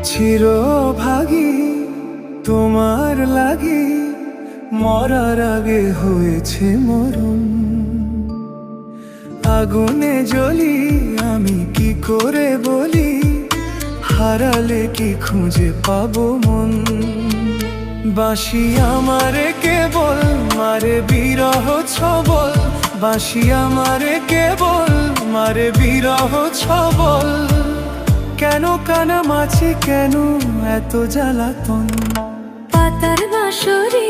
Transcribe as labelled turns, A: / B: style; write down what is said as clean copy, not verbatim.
A: চিরভাগী তোমার লাগি, মরার আগে হয়েছে মরণ। আগুনে জ্বলি আমি কি করে বলি, হারালে কি খুঁজে পাবো মন। বাঁশি আমারে কেবল মারে বিরহ ছবল, বাঁশি আমারে কেবল মারে বিরহ ছবল। কেন কানামাছি, কেন এত জ্বালাতন।
B: পাতার বাঁশরি